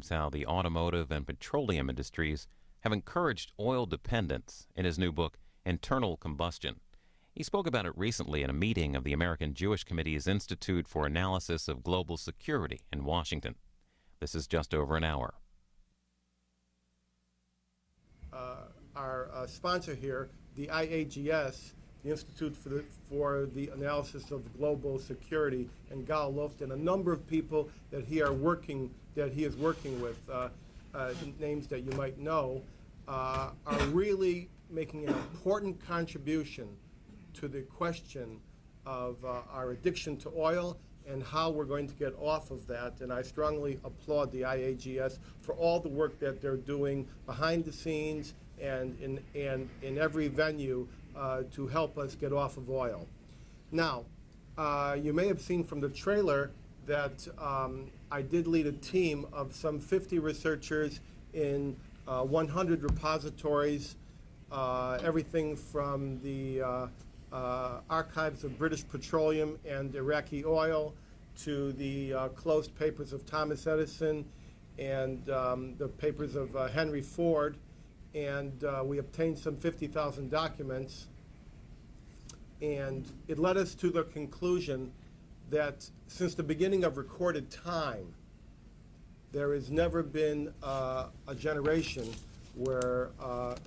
describes how the automotive and petroleum industries have encouraged oil dependence in his new book, Internal Combustion. He spoke about it recently at a meeting of the American Jewish Committee's Institute for Analysis of Global Security in Washington. This is just over an hour. Our sponsor here, the IAGS, the Institute for the Analysis of Global Security, and Gal Loft, and a number of people that he is working with, names that you might know, are really making an important contribution to the question of our addiction to oil and how we're going to get off of that. And I strongly applaud the IAGS for all the work that they're doing behind the scenes and in every venue to help us get off of oil. Now, you may have seen from the trailer that I did lead a team of some 50 researchers in 100 repositories, everything from the archives of British petroleum and Iraqi oil to the closed papers of Thomas Edison and the papers of Henry Ford. And we obtained some 50,000 documents. And it led us to the conclusion that since the beginning of recorded time, there has never been a generation where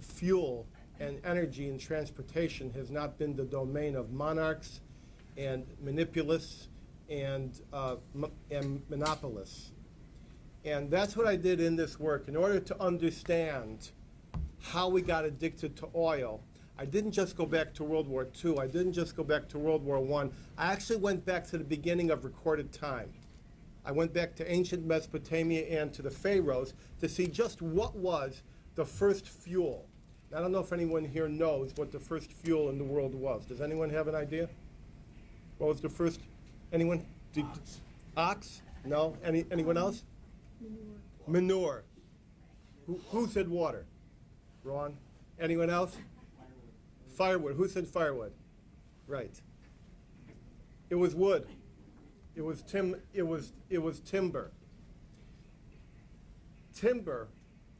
fuel and energy and transportation has not been the domain of monarchs and manipulists and monopolists. And that's what I did in this work. In order to understand how we got addicted to oil, I didn't just go back to World War II. I didn't just go back to World War I. I actually went back to the beginning of recorded time. I went back to ancient Mesopotamia and to the pharaohs to see just what was the first fuel. I don't know if anyone here knows what the first fuel in the world was. Does anyone have an idea? What was the first? Anyone? Ox. Ox? No? Anyone else? Manure. Who said water? Ron? Anyone else? Firewood. Who said firewood? Right. It was wood. It was timber. Timber,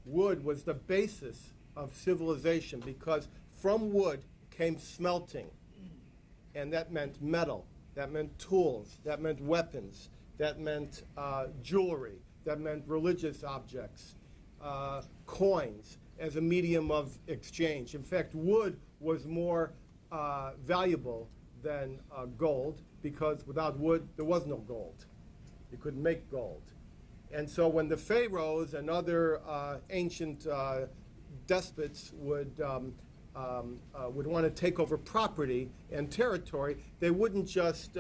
wood, was the basis of civilization because from wood came smelting. And that meant metal. That meant tools. That meant weapons. That meant jewelry. That meant religious objects. Coins as a medium of exchange. In fact, wood was more valuable than gold because without wood, there was no gold. You couldn't make gold. And so when the pharaohs and other ancient despots would want to take over property and territory, they wouldn't just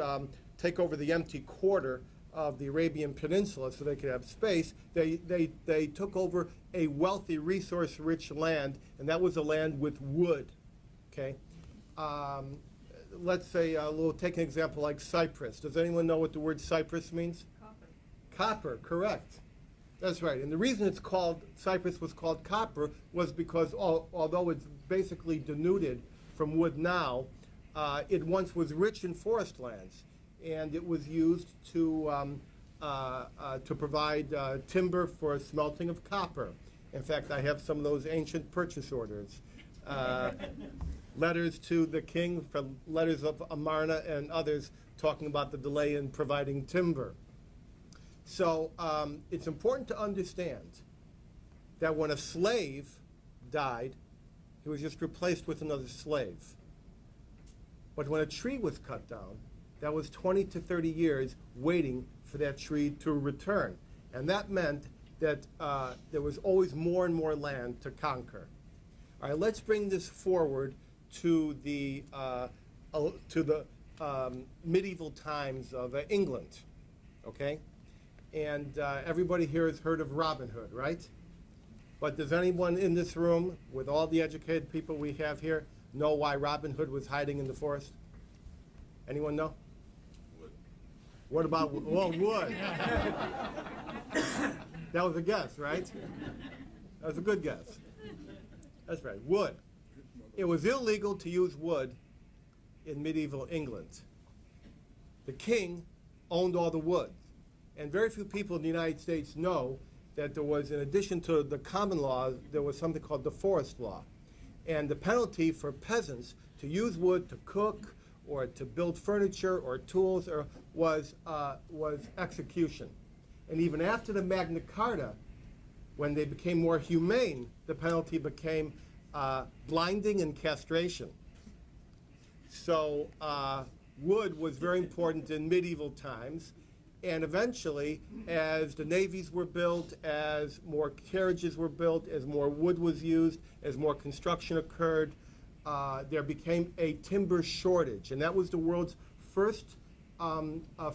take over the empty quarter of the Arabian Peninsula so they could have space. They took over a wealthy, resource-rich land, and that was a land with wood. Okay, let's say we'll take an example like Cyprus. Does anyone know what the word Cyprus means? Copper. Copper, correct. That's right. And the reason it's called Cyprus was called copper was because although it's basically denuded from wood now, it once was rich in forest lands, and it was used to provide timber for smelting of copper. In fact, I have some of those ancient purchase orders. Letters to the king, from letters of Amarna and others talking about the delay in providing timber. So it's important to understand that when a slave died, he was just replaced with another slave. But when a tree was cut down, that was 20 to 30 years waiting for that tree to return. And that meant that there was always more and more land to conquer. All right, let's bring this forward to the medieval times of England, okay? And everybody here has heard of Robin Hood, right? But does anyone in this room, with all the educated people we have here, know why Robin Hood was hiding in the forest? Anyone know? Wood. What about, well, wood? That was a guess, right? That was a good guess. That's right, wood. It was illegal to use wood in medieval England. The king owned all the wood. And very few people in the United States know that there was, in addition to the common law, there was something called the forest law. And the penalty for peasants to use wood to cook or to build furniture or tools was execution. And even after the Magna Carta, when they became more humane, the penalty became blinding and castration. So wood was very important in medieval times. And eventually, as the navies were built, as more carriages were built, as more wood was used, as more construction occurred, there became a timber shortage. And that was the world's first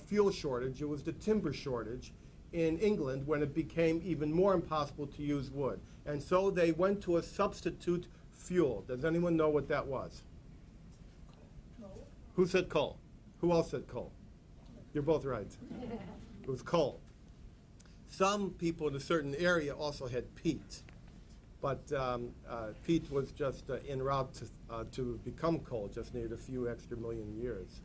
fuel shortage. It was the timber shortage in England when it became even more impossible to use wood. And so they went to a substitute fuel. Does anyone know what that was? Coal. Who said coal? Who else said coal? You're both right. It was coal. Some people in a certain area also had peat, but peat was just en route to become coal, just needed a few extra million years.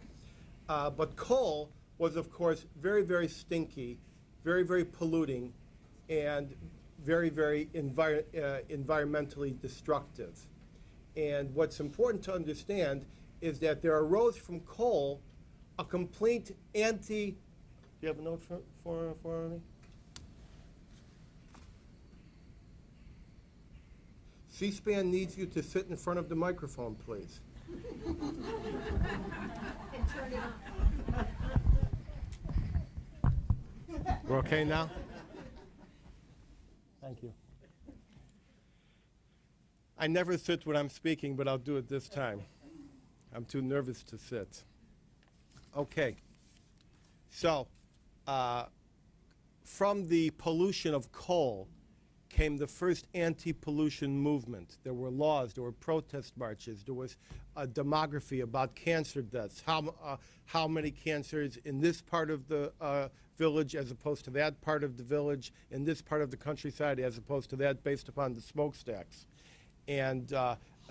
But coal was, of course, very, very stinky, very, very polluting, and very, very environmentally destructive. And what's important to understand is that there arose from coal a complete do you have a note for me? C-SPAN needs you to sit in front of the microphone, please. And turn it on. We're okay now? Thank you. I never sit when I'm speaking, but I'll do it this time. I'm too nervous to sit. Okay. So, from the pollution of coal came the first anti-pollution movement. There were laws, there were protest marches, there was a demography about cancer deaths, how many cancers in this part of the village as opposed to that part of the village, in this part of the countryside as opposed to that, based upon the smokestacks. And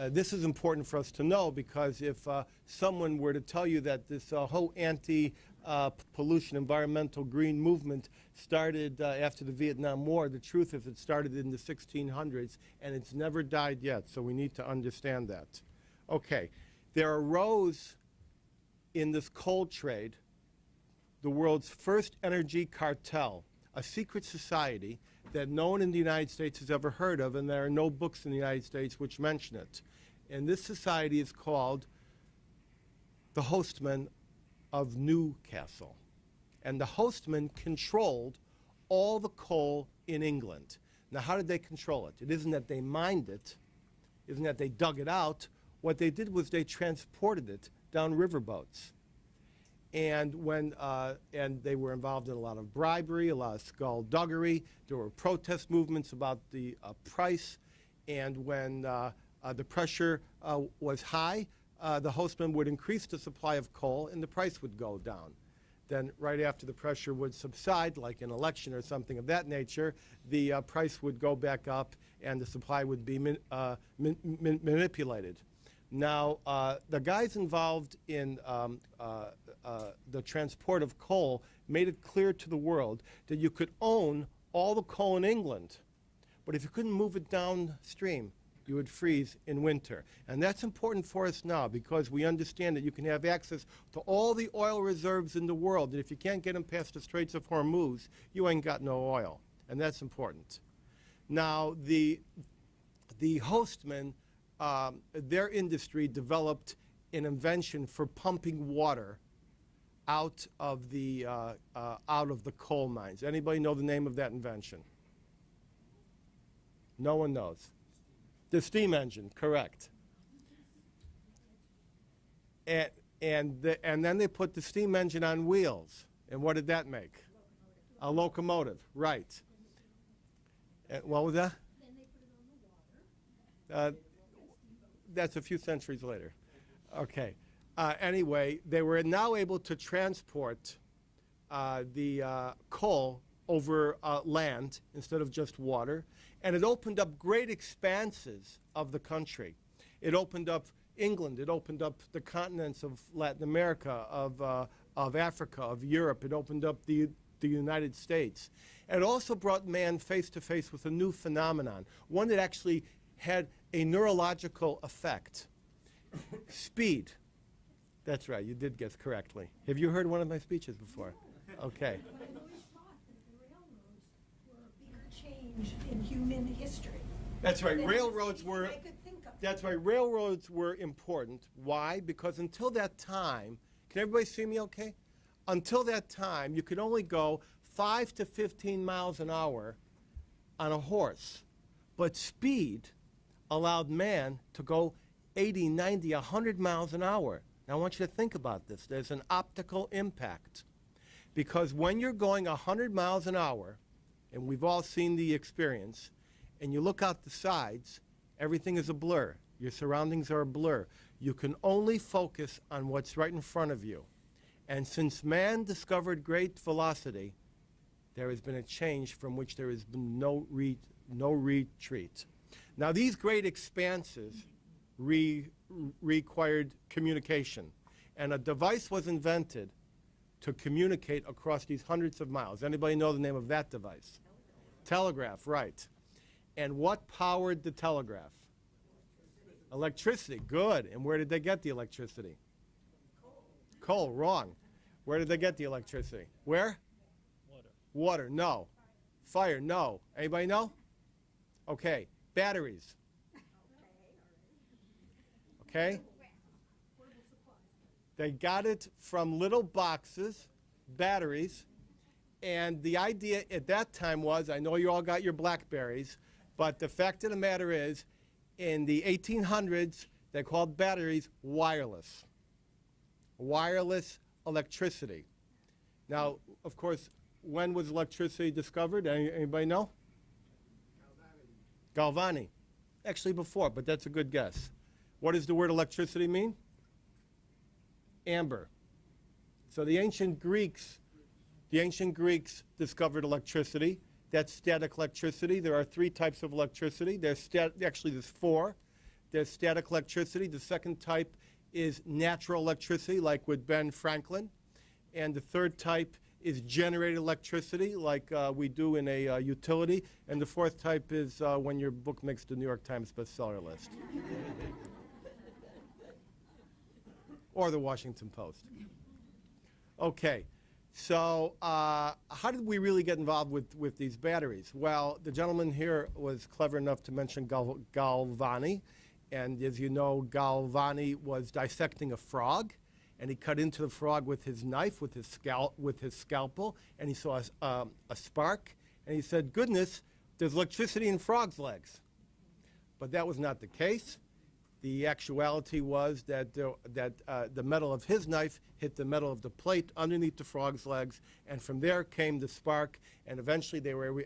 this is important for us to know, because if someone were to tell you that this whole anti-pollution, environmental green movement started after the Vietnam War, the truth is it started in the 1600s, and it's never died yet, so we need to understand that. Okay, there arose in this coal trade the world's first energy cartel, a secret society that no one in the United States has ever heard of, and there are no books in the United States which mention it. And this society is called the Hostmen of Newcastle. And the Hostmen controlled all the coal in England. Now, how did they control it? It isn't that they mined it, it isn't that they dug it out. What they did was they transported it down riverboats. And and they were involved in a lot of bribery, a lot of skullduggery. There were protest movements about the price. And when the pressure was high, the Hostmen would increase the supply of coal and the price would go down. Then right after the pressure would subside, like an election or something of that nature, the price would go back up and the supply would be manipulated. Now, the guys involved in the transport of coal made it clear to the world that you could own all the coal in England, but if you couldn't move it downstream, you would freeze in winter. And that's important for us now, because we understand that you can have access to all the oil reserves in the world, and if you can't get them past the Straits of Hormuz, you ain't got no oil, and that's important. Now, the Hostmen, their industry developed an invention for pumping water out of the coal mines. Anybody know the name of that invention? No one knows. The steam engine, correct. And then they put the steam engine on wheels. And what did that make? A locomotive, right. And what was that? Then they put it on the water. That's a few centuries later. Okay. Anyway, they were now able to transport the coal over land instead of just water, and it opened up great expanses of the country. It opened up England. It opened up the continents of Latin America, of Africa, of Europe. It opened up the the United States. And it also brought man face to face with a new phenomenon, one that actually had a neurological effect. Speed. That's right, you did guess correctly. Have you heard one of my speeches before? Okay. But I've always thought that the railroads were a bigger change in human history. That's right. than Railroads anything were. I could think of. That's right. Railroads were important. Why? Because until that time, can everybody see me okay? Until that time, you could only go 5 to 15 miles an hour on a horse. But speed allowed man to go 80, 90, 100 miles an hour. Now, I want you to think about this. There's an optical impact. Because when you're going 100 miles an hour, and we've all seen the experience, and you look out the sides, everything is a blur. Your surroundings are a blur. You can only focus on what's right in front of you. And since man discovered great velocity, there has been a change from which there has been no retreat. Now, these great expanses required communication. And a device was invented to communicate across these hundreds of miles. Anybody know the name of that device? Telegraph, right. And what powered the telegraph? Electricity, good. And where did they get the electricity? Coal, wrong. Where did they get the electricity? Where? Water, no. Fire, no. Anybody know? Okay, batteries. Okay? They got it from little boxes, batteries, and the idea at that time was, I know you all got your Blackberries, but the fact of the matter is, in the 1800s, they called batteries wireless. Wireless electricity. Now, of course, when was electricity discovered? Anybody know? Galvani. Actually before, but that's a good guess. What does the word electricity mean? Amber. So the ancient Greeks discovered electricity. That's static electricity. There are 3 types of electricity. Actually, there's 4. There's static electricity. The second type is natural electricity, like with Ben Franklin. And the third type is generated electricity, like we do in a utility. And the fourth type is when your book makes the New York Times bestseller list. Or the Washington Post. Okay, so how did we really get involved with these batteries? Well, the gentleman here was clever enough to mention Galvani. And as you know, Galvani was dissecting a frog, and he cut into the frog with his knife, with his scalpel, and he saw a spark, and he said, goodness, there's electricity in frogs' legs. But that was not the case. The actuality was that the metal of his knife hit the metal of the plate underneath the frog's legs, and from there came the spark, and eventually they were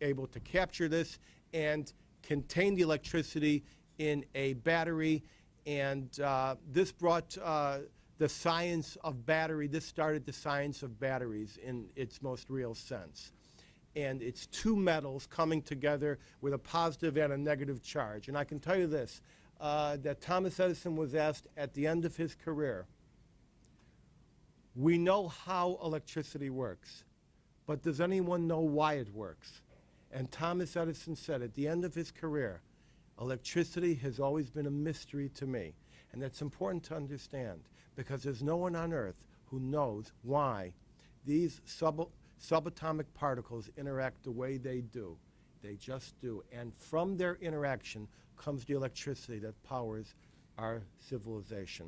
able to capture this and contain the electricity in a battery, and this brought the science of battery. This started the science of batteries in its most real sense. And it's 2 metals coming together with a positive and a negative charge. And I can tell you this, that Thomas Edison was asked at the end of his career, we know how electricity works, but does anyone know why it works? And Thomas Edison said at the end of his career, electricity has always been a mystery to me. And that's important to understand, because there's no one on Earth who knows why these subatomic particles interact the way they do. They just do. And from their interaction comes the electricity that powers our civilization.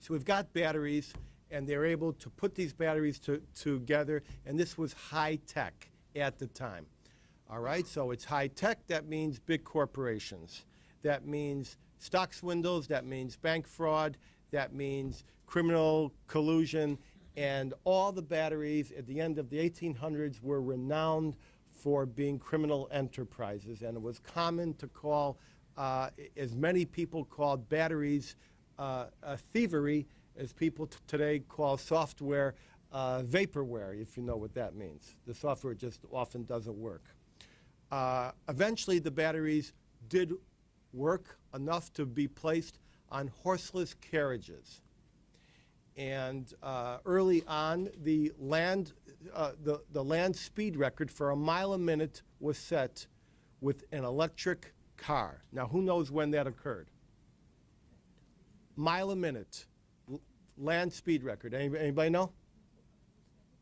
So we've got batteries, and they're able to put these batteries together, and this was high tech at the time. All right, so it's high tech. That means big corporations. That means stock swindles. That means bank fraud. That means criminal collusion. And all the batteries at the end of the 1800s were renowned for being criminal enterprises. And it was common to call, as many people called batteries thievery, as people today call software vaporware, if you know what that means. The software just often doesn't work. Eventually, the batteries did work enough to be placed on horseless carriages. And early on, the land speed record for a mile a minute was set with an electric car. Now, who knows when that occurred? Mile a minute, land speed record. Anybody know?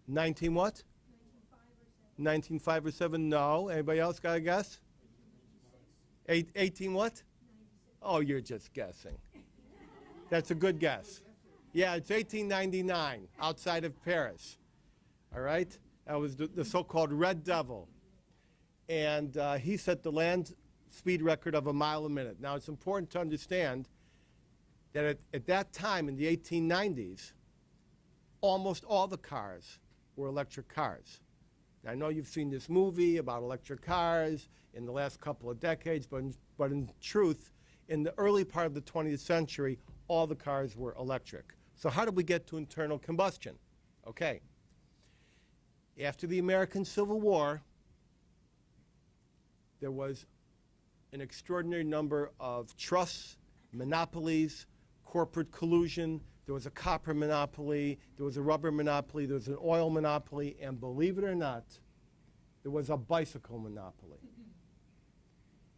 19 what? 1905 or 7? No. Anybody else got a guess? 18 what? Oh, you're just guessing. That's a good guess. Yeah, it's 1899 outside of Paris. All right? That was the so-called Red Devil. And he set the land speed record of a mile a minute. Now, it's important to understand that at that time in the 1890s, almost all the cars were electric cars. Now, I know you've seen this movie about electric cars in the last couple of decades, but in truth, in the early part of the 20th century, all the cars were electric. So how did we get to internal combustion? Okay. After the American Civil War, there was an extraordinary number of trusts, monopolies, corporate collusion. There was a copper monopoly, there was a rubber monopoly, there was an oil monopoly, and believe it or not, there was a bicycle monopoly.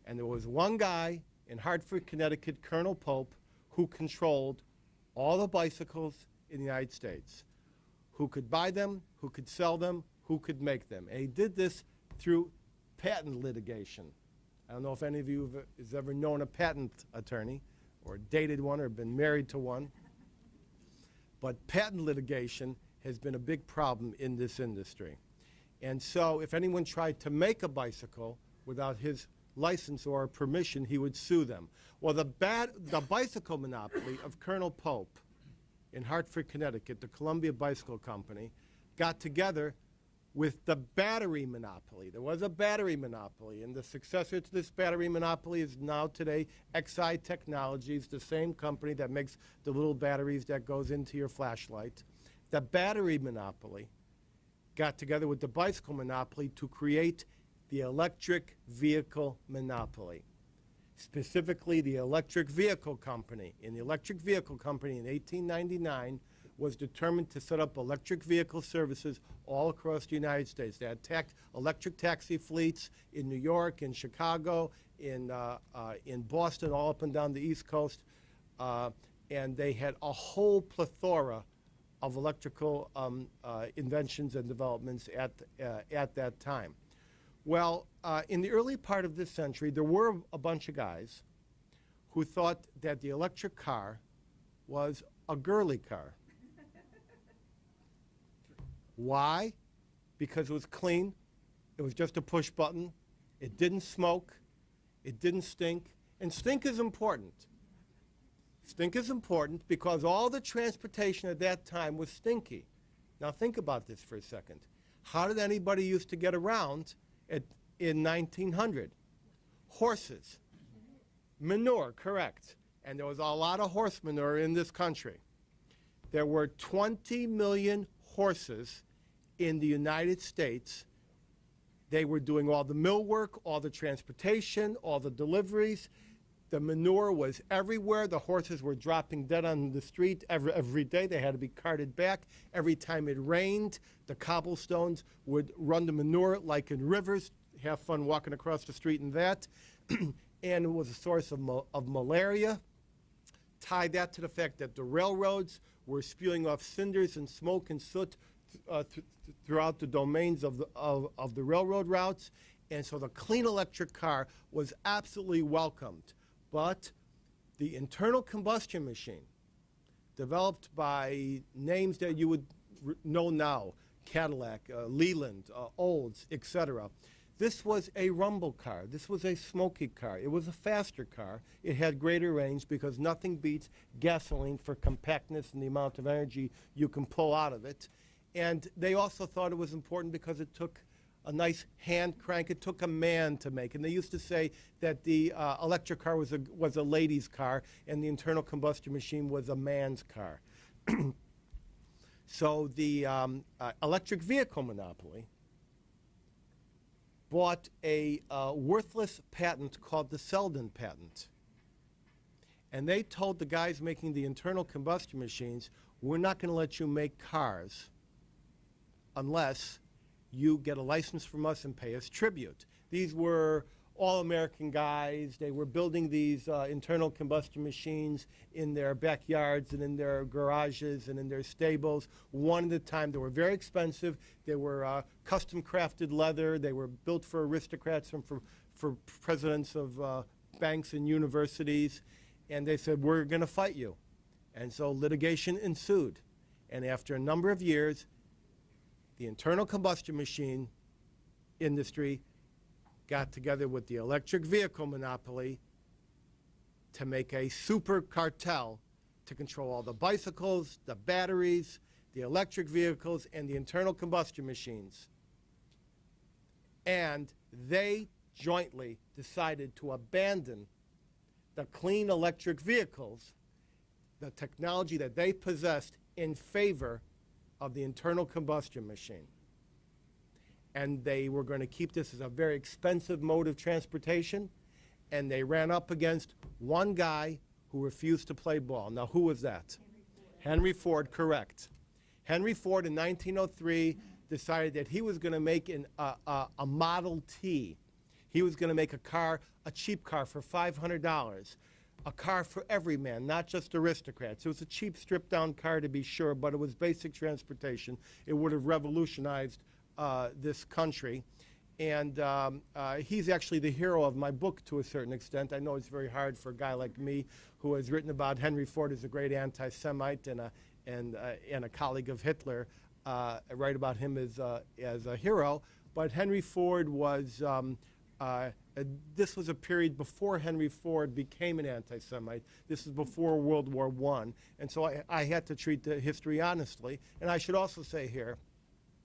And there was one guy in Hartford, Connecticut, Colonel Pope, who controlled all the bicycles in the United States, who could buy them, who could sell them, who could make them. And he did this through patent litigation. I don't know if any of you has ever known a patent attorney or dated one or been married to one, but patent litigation has been a big problem in this industry. And so if anyone tried to make a bicycle without his license or permission, he would sue them. Well, the bicycle monopoly of Colonel Pope in Hartford, Connecticut, the Columbia Bicycle Company, got together with the battery monopoly. There was a battery monopoly, and the successor to this battery monopoly is now today Xi Technologies, the same company that makes the little batteries that goes into your flashlight. The battery monopoly got together with the bicycle monopoly to create the electric vehicle monopoly, specifically the electric vehicle company. And the electric vehicle company in 1899 was determined to set up electric vehicle services all across the United States. They had electric taxi fleets in New York, in Chicago, in Boston, all up and down the East Coast. And they had a whole plethora of electrical inventions and developments at that time. Well, in the early part of this century, there were a bunch of guys who thought that the electric car was a girly car. Why? Because it was clean. It was just a push button. It didn't smoke. It didn't stink. And stink is important. Stink is important because all the transportation at that time was stinky. Now think about this for a second. How did anybody used to get around in 1900? Horses. Manure, correct. And there was a lot of horse manure in this country. There were 20 million horses in the United States. They were doing all the mill work, all the transportation, all the deliveries. The manure was everywhere. The horses were dropping dead on the street every day. They had to be carted back. Every time it rained, the cobblestones would run the manure like in rivers. Have fun walking across the street in that. And it was a source of malaria. Tie that to the fact that the railroads were spewing off cinders and smoke and soot throughout the domains of the railroad routes. And so the clean electric car was absolutely welcomed. But the internal combustion machine, developed by names that you would know now, Cadillac, Leland, Olds, etc., this was a rumble car. This was a smoky car. It was a faster car. It had greater range because nothing beats gasoline for compactness and the amount of energy you can pull out of it. And they also thought it was important because it took a nice hand crank. It took a man to make. And they used to say that the electric car was a lady's car and the internal combustion machine was a man's car. So the electric vehicle monopoly bought a worthless patent called the Selden patent. And they told the guys making the internal combustion machines, we're not going to let you make cars unless you get a license from us and pay us tribute. These were all-American guys. They were building these internal combustion machines in their backyards and in their garages and in their stables, one at a time. They were very expensive. They were custom-crafted leather. They were built for aristocrats and for presidents of banks and universities. And they said, we're going to fight you. And so litigation ensued. And after a number of years, the internal combustion machine industry got together with the electric vehicle monopoly to make a super cartel to control all the bicycles, the batteries, the electric vehicles, and the internal combustion machines. And they jointly decided to abandon the clean electric vehicles, the technology that they possessed, in favor of the internal combustion machine. And they were going to keep this as a very expensive mode of transportation, and they ran up against one guy who refused to play ball. Now, who was that? Henry Ford, correct. Henry Ford in 1903 decided that he was going to make a Model T. He was going to make a car, a cheap car for $500, a car for every man, not just aristocrats. It was a cheap, stripped-down car, to be sure, but it was basic transportation. It would have revolutionized this country. And he's actually the hero of my book to a certain extent. I know it's very hard for a guy like me who has written about Henry Ford as a great anti-Semite and a colleague of Hitler, write about him as a hero. But Henry Ford was, this was a period before Henry Ford became an anti-Semite. This is before World War I. And so I had to treat the history honestly. And I should also say here,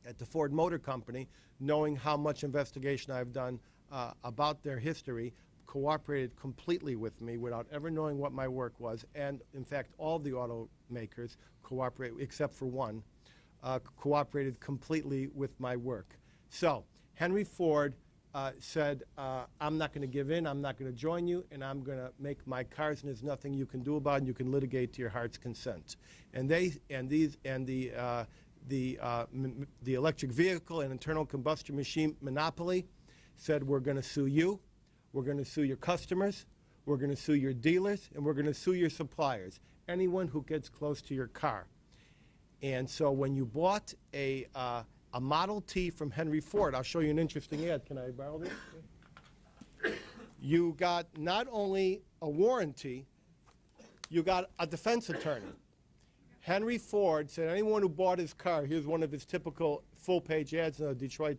at the Ford Motor Company, knowing how much investigation I've done about their history, cooperated completely with me without ever knowing what my work was. And in fact, all the automakers cooperated, except for one, cooperated completely with my work. So Henry Ford said, I'm not going to give in, I'm not going to join you, and I'm going to make my cars, and there's nothing you can do about it, and you can litigate to your heart's consent. And the electric vehicle and internal combustion machine monopoly said, we're going to sue you, we're going to sue your customers, we're going to sue your dealers, and we're going to sue your suppliers, anyone who gets close to your car. And so when you bought a Model T from Henry Ford, I'll show you an interesting ad. Can I borrow this? You got not only a warranty, you got a defense attorney. Henry Ford said anyone who bought his car, here's one of his typical full-page ads in a Detroit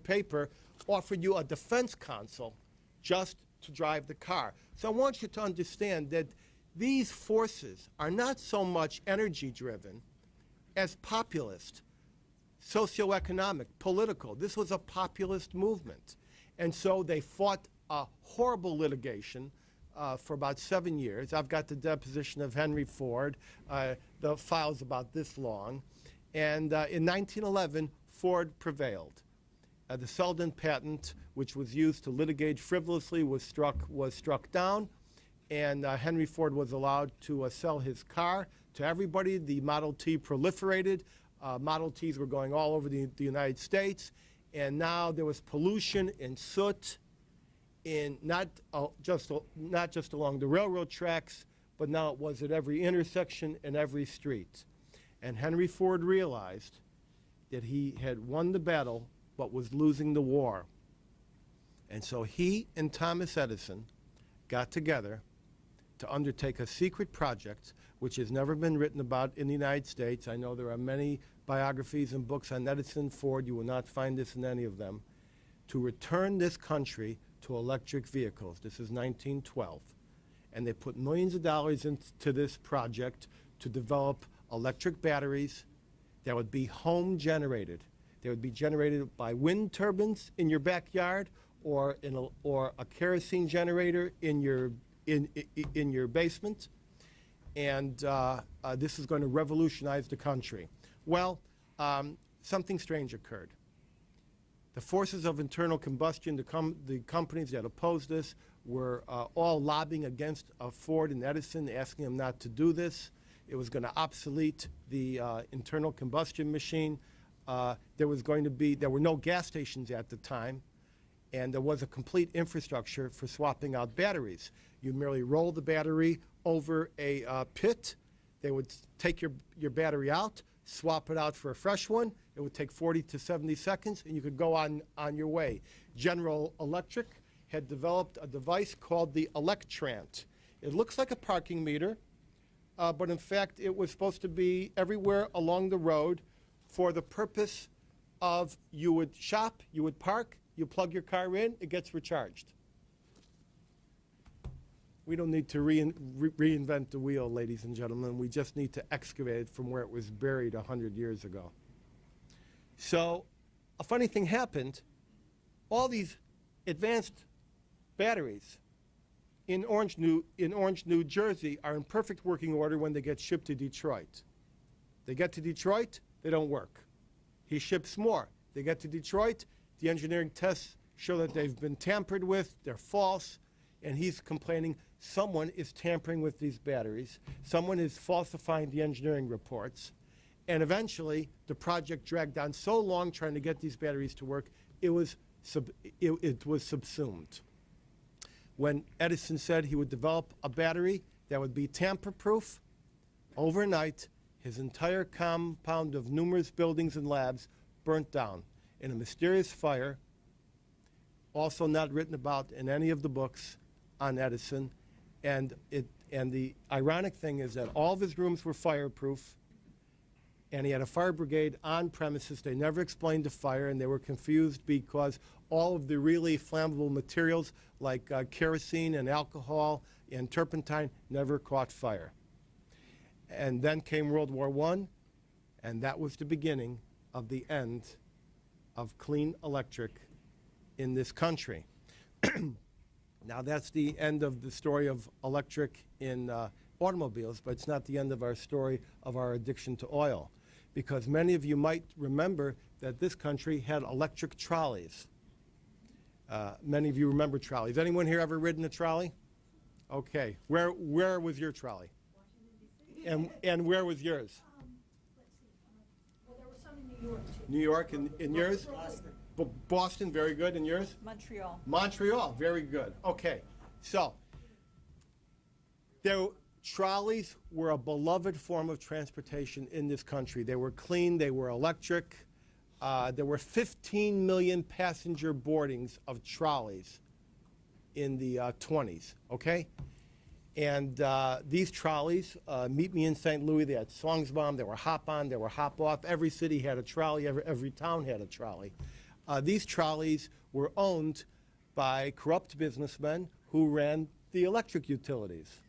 paper, offered you a defense counsel just to drive the car. So I want you to understand that these forces are not so much energy-driven as populist, socioeconomic, political. This was a populist movement. And so they fought a horrible litigation for about 7 years. I've got the deposition of Henry Ford. The file's about this long. And in 1911, Ford prevailed. The Selden patent, which was used to litigate frivolously, was struck down. And Henry Ford was allowed to sell his car to everybody. The Model T proliferated. Model Ts were going all over the United States. And now there was pollution and soot, not just along the railroad tracks, but now it was at every intersection and every street. And Henry Ford realized that he had won the battle, but was losing the war. And so he and Thomas Edison got together to undertake a secret project, which has never been written about in the United States. I know there are many biographies and books on Edison, Ford. You will not find this in any of them. To return this country to electric vehicles. This is 1912. And they put millions of dollars into this project to develop electric batteries that would be home generated. They would be generated by wind turbines in your backyard or a kerosene generator in your basement. And this is going to revolutionize the country. Well, something strange occurred. The forces of internal combustion, the companies that opposed this, were all lobbying against Ford and Edison, asking them not to do this. It was going to obsolete the internal combustion machine. There were no gas stations at the time, and there was a complete infrastructure for swapping out batteries. You merely roll the battery over a pit. They would take your battery out, swap it out for a fresh one. It would take 40 to 70 seconds, and you could go on your way. General Electric had developed a device called the Electrant. It looks like a parking meter, but in fact, it was supposed to be everywhere along the road for the purpose of you would shop, you would park, you plug your car in, it gets recharged. We don't need to reinvent the wheel, ladies and gentlemen. We just need to excavate it from where it was buried 100 years ago. So a funny thing happened. All these advanced batteries in Orange, New Jersey are in perfect working order when they get shipped to Detroit. They get to Detroit, they don't work. He ships more. They get to Detroit, the engineering tests show that they've been tampered with, they're false, and he's complaining someone is tampering with these batteries, someone is falsifying the engineering reports, and eventually the project dragged on so long trying to get these batteries to work, it was subsumed. When Edison said he would develop a battery that would be tamper-proof, overnight, his entire compound of numerous buildings and labs burnt down in a mysterious fire, also not written about in any of the books on Edison. And the ironic thing is that all of his rooms were fireproof, and he had a fire brigade on premises. They never explained the fire, and they were confused because all of the really flammable materials like kerosene and alcohol and turpentine never caught fire. And then came World War I, and that was the beginning of the end of clean electric in this country. Now, that's the end of the story of electric in automobiles, but it's not the end of our story of our addiction to oil, because many of you might remember that this country had electric trolleys. Many of you remember trolleys. Anyone here ever ridden a trolley? Okay. Where was your trolley? And where was yours? Let's see. Well, there was some in New York, too. New York, and yours? Boston. Boston, very good. And yours? Montreal. Montreal, very good. Okay, so trolleys were a beloved form of transportation in this country. They were clean, they were electric. There were 15 million passenger boardings of trolleys in the 20s, okay? And these trolleys, meet me in St. Louis, they had Songsbaum, they were hop-on, they were hop-off. Every city had a trolley, every town had a trolley. These trolleys were owned by corrupt businessmen who ran the electric utilities.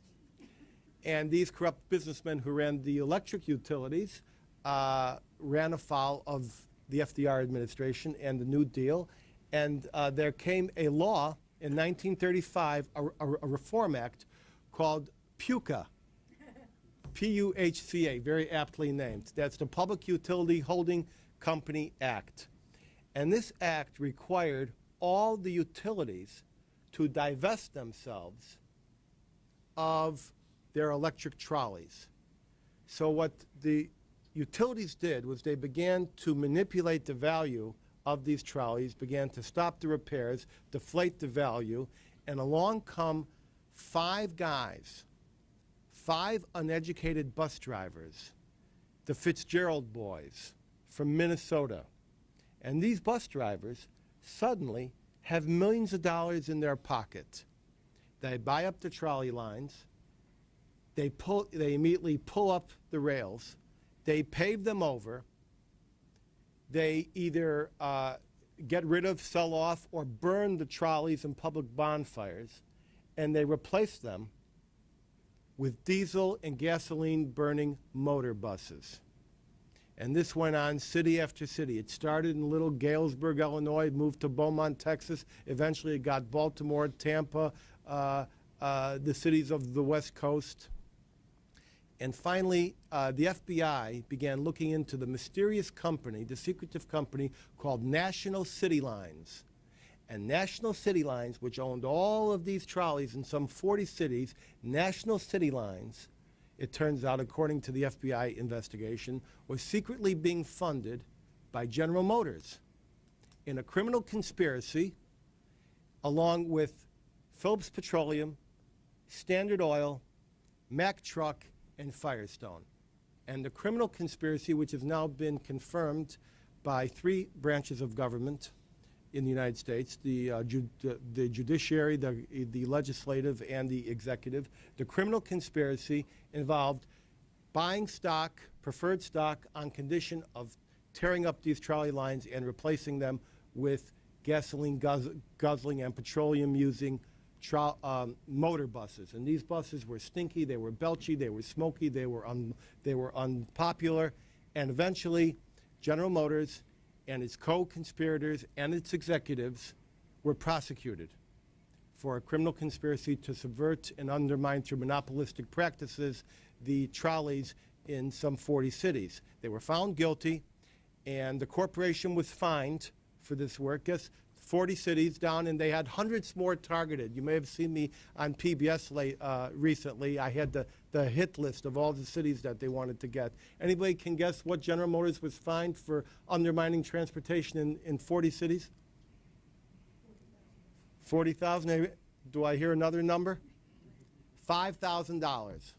And these corrupt businessmen who ran the electric utilities ran afoul of the FDR administration and the New Deal. And there came a law in 1935, a Reform Act, called PUCA, P-U-H-C-A, very aptly named. That's the Public Utility Holding Company Act. And this act required all the utilities to divest themselves of their electric trolleys. So what the utilities did was they began to manipulate the value of these trolleys, began to stop the repairs, deflate the value, and along come 5 guys, 5 uneducated bus drivers, the Fitzgerald boys from Minnesota. And these bus drivers suddenly have millions of dollars in their pocket. They buy up the trolley lines, they immediately pull up the rails, they pave them over, they either get rid of, sell off, or burn the trolleys in public bonfires, and they replace them with diesel and gasoline burning motor buses. And this went on city after city. It started in little Galesburg, Illinois, moved to Beaumont, Texas. Eventually it got Baltimore, Tampa, the cities of the West Coast. And finally, the FBI began looking into the mysterious company, the secretive company called National City Lines. And National City Lines, which owned all of these trolleys in some 40 cities, National City Lines it turns out, according to the FBI investigation, was secretly being funded by General Motors in a criminal conspiracy along with Phillips Petroleum, Standard Oil, Mack Truck, and Firestone. And the criminal conspiracy, which has now been confirmed by 3 branches of government in the United States, the judiciary, the legislative, and the executive. The criminal conspiracy involved buying stock, preferred stock, on condition of tearing up these trolley lines and replacing them with gasoline guzzling and petroleum-using motor buses. And these buses were stinky, they were belchy, they were smoky, they were unpopular, and eventually General Motors and its co-conspirators and its executives were prosecuted for a criminal conspiracy to subvert and undermine through monopolistic practices the trolleys in some 40 cities. They were found guilty, and the corporation was fined for this work. Guess 40 cities down, and they had hundreds more targeted. You may have seen me on PBS recently. I had the hit list of all the cities that they wanted to get. Anybody can guess what General Motors was fined for undermining transportation in 40 cities? 40,000. Do I hear another number? $5,000.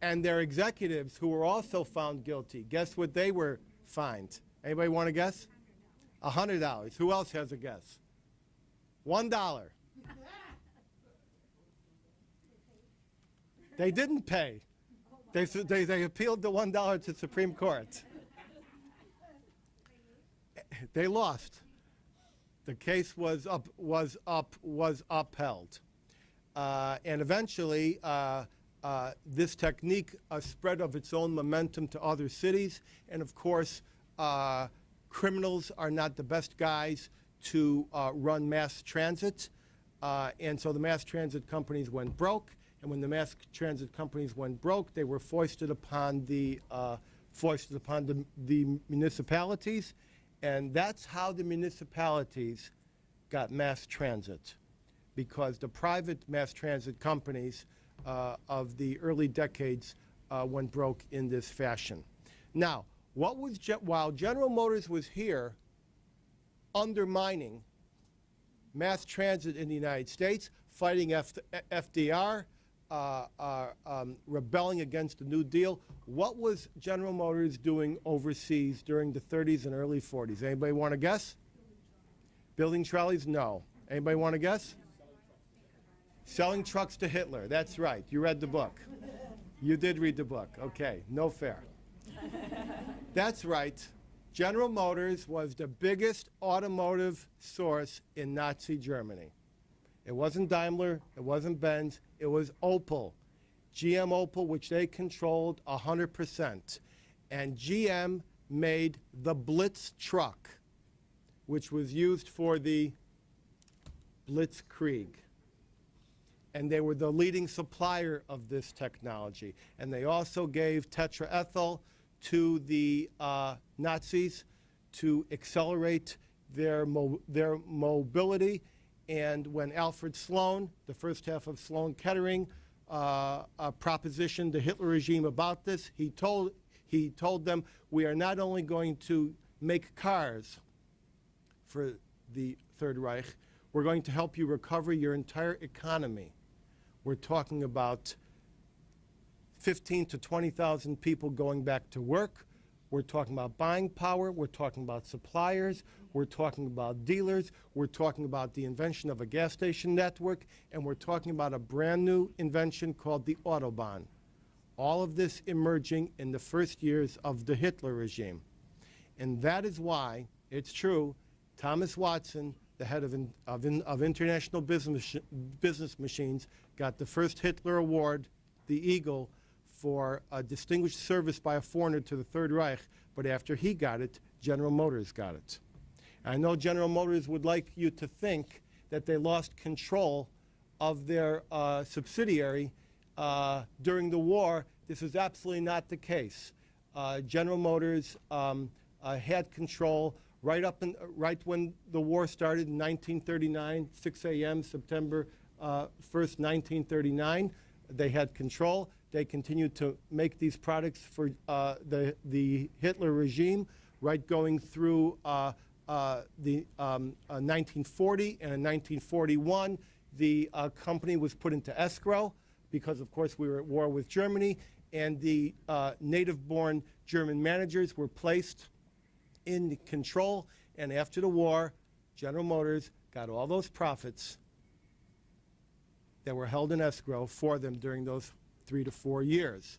And their executives, who were also found guilty, guess what they were fined? Anybody want to guess? $100. Who else has a guess? $1. They didn't pay. They appealed the $1 to Supreme Court. They lost. The case was upheld, and eventually this technique spread of its own momentum to other cities, and of course. Criminals are not the best guys to run mass transit, and so the mass transit companies went broke. And when the mass transit companies went broke, they were foisted upon the municipalities, and that's how the municipalities got mass transit, because the private mass transit companies of the early decades went broke in this fashion. Now. While General Motors was here undermining mass transit in the United States, fighting FDR, rebelling against the New Deal, what was General Motors doing overseas during the 30s and early 40s? Anybody want to guess? Building trolleys? No. Anybody want to guess? Selling trucks to Hitler. That's right. You read the book. You did read the book. Okay. No fair. That's right. General Motors was the biggest automotive source in Nazi Germany. It wasn't Daimler, it wasn't Benz, it was Opel. GM Opel, which they controlled 100%. And GM made the Blitz truck, which was used for the Blitzkrieg. And they were the leading supplier of this technology. And they also gave tetraethyl to the Nazis to accelerate their mobility. And when Alfred Sloan, the first half of Sloan Kettering, propositioned the Hitler regime about this, he told them, we are not only going to make cars for the Third Reich, we're going to help you recover your entire economy. We're talking about 15 to 20,000 people going back to work. We're talking about buying power. We're talking about suppliers. We're talking about dealers. We're talking about the invention of a gas station network. And we're talking about a brand new invention called the Autobahn. All of this emerging in the first years of the Hitler regime. And that is why, it's true, Thomas Watson, the head of International Business Machines, got the first Hitler Award, the Eagle, for a distinguished service by a foreigner to the Third Reich, but after he got it, General Motors got it. And I know General Motors would like you to think that they lost control of their subsidiary during the war. This is absolutely not the case. General Motors had control right when the war started in 1939, 6 a.m., September 1st, 1939. they had control. They continued to make these products for the Hitler regime, right going through the 1940, and in 1941, the company was put into escrow because, of course, we were at war with Germany, and the native-born German managers were placed in control, and after the war, General Motors got all those profits that were held in escrow for them during those 3 to 4 years.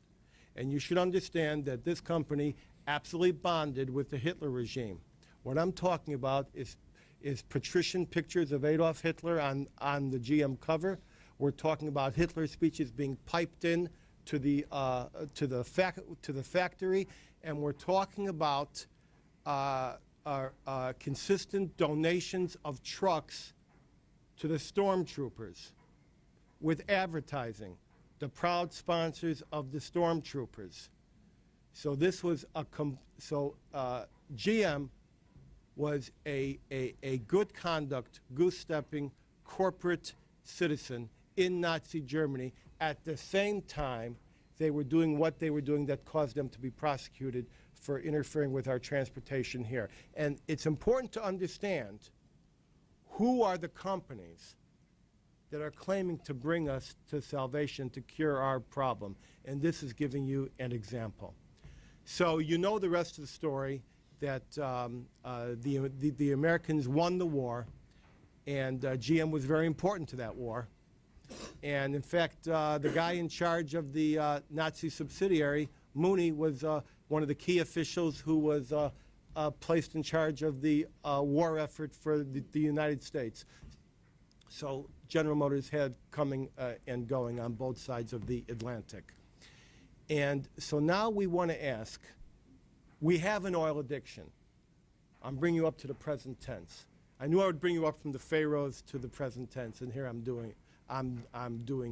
And you should understand that this company absolutely bonded with the Hitler regime. What I'm talking about is patrician pictures of Adolf Hitler on the GM cover. We're talking about Hitler's speeches being piped in to the factory, and we're talking about consistent donations of trucks to the stormtroopers with advertising, the proud sponsors of the stormtroopers. So this was GM was a good conduct, goose-stepping corporate citizen in Nazi Germany. At the same time, they were doing what they were doing that caused them to be prosecuted for interfering with our transportation here. And it's important to understand who are the companies that are claiming to bring us to salvation, to cure our problem. And this is giving you an example. So you know the rest of the story, that the Americans won the war, and GM was very important to that war. And in fact, the guy in charge of the Nazi subsidiary, Mooney, was one of the key officials who was placed in charge of the war effort for the United States. So General Motors had coming and going on both sides of the Atlantic. And so now we want to ask, we have an oil addiction. I'm bringing you up to the present tense. I knew I would bring you up from the pharaohs to the present tense, and here I'm doing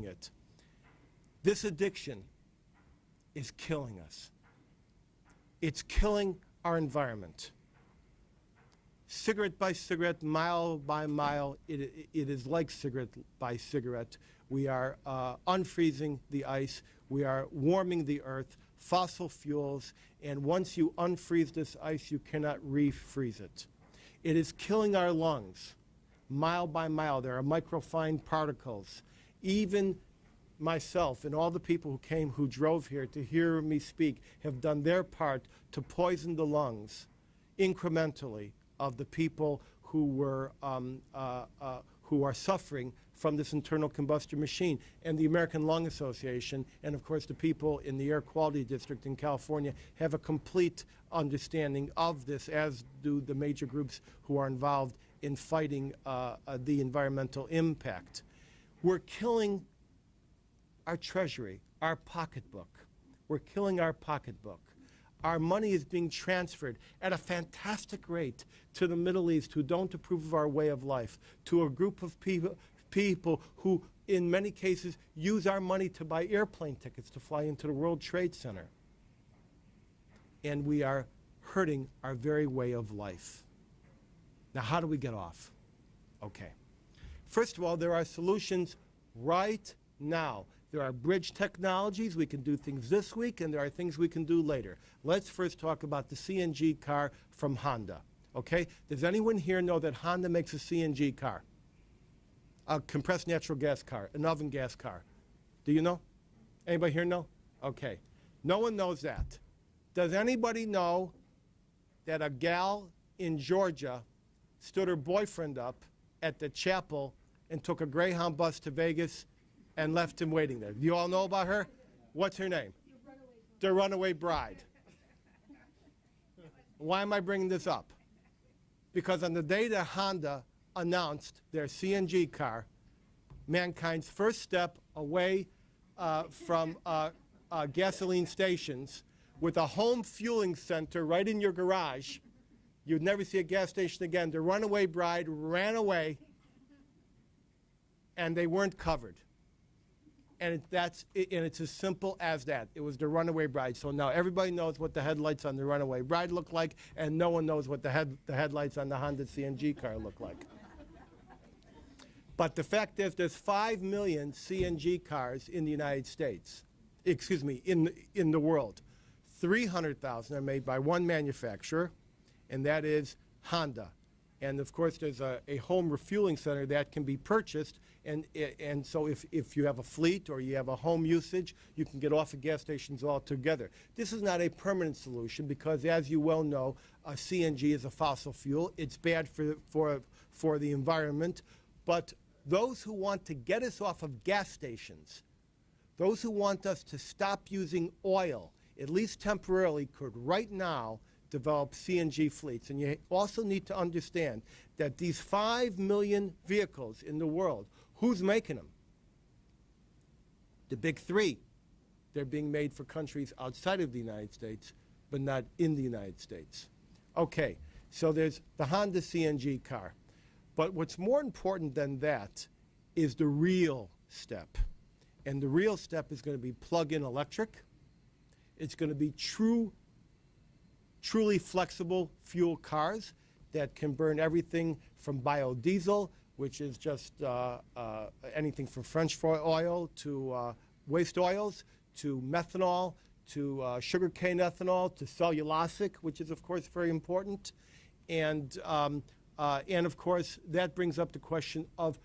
it. This addiction is killing us. It's killing our environment. Cigarette by cigarette, mile by mile, it is like cigarette by cigarette. We are unfreezing the ice. We are warming the earth, fossil fuels, and once you unfreeze this ice, you cannot refreeze it. It is killing our lungs, mile by mile. There are microfine particles. Even myself and all the people who drove here to hear me speak have done their part to poison the lungs incrementally of the people who are suffering from this internal combustion machine. And the American Lung Association, and of course the people in the Air Quality District in California, have a complete understanding of this, as do the major groups who are involved in fighting the environmental impact. We're killing our treasury, our pocketbook. We're killing our pocketbook. Our money is being transferred at a fantastic rate to the Middle East, who don't approve of our way of life, to a group of people who, in many cases, use our money to buy airplane tickets to fly into the World Trade Center. And we are hurting our very way of life. Now, how do we get off? Okay. First of all, there are solutions right now. There are bridge technologies. We can do things this week, and there are things we can do later. Let's first talk about the CNG car from Honda. Okay? Does anyone here know that Honda makes a CNG car? A compressed natural gas car, an oven gas car. Do you know? Anybody here know? Okay. No one knows that. Does anybody know that a gal in Georgia stood her boyfriend up at the chapel and took a Greyhound bus to Vegas and left him waiting there? Do you all know about her? What's her name? The Runaway Bride. Why am I bringing this up? Because on the day that Honda announced their CNG car, mankind's first step away from gasoline stations, with a home fueling center right in your garage, you'd never see a gas station again. The Runaway Bride ran away, and they weren't covered. And it's as simple as that. It was the Runaway Bride. So now everybody knows what the headlights on the Runaway Bride look like, and no one knows what the headlights on the Honda CNG car look like. But the fact is there's 5 million CNG cars in the United States, excuse me, in the world. 300,000 are made by one manufacturer, and that is Honda. And of course, there's a home refueling center that can be purchased. And so if you have a fleet or you have a home usage, you can get off at gas stations altogether. This is not a permanent solution because, as you well know, CNG is a fossil fuel. It's bad for the environment. But those who want to get us off of gas stations, those who want us to stop using oil, at least temporarily, could right now develop CNG fleets. And you also need to understand that these 5 million vehicles in the world, who's making them? The big three. They're being made for countries outside of the United States, but not in the United States. Okay, so there's the Honda CNG car. But what's more important than that is the real step. And the real step is going to be plug-in electric. It's going to be truly flexible fuel cars that can burn everything from biodiesel, which is just anything from French fry oil to waste oils, to methanol, to sugarcane ethanol, to cellulosic, which is, of course, very important. And of course, that brings up the question of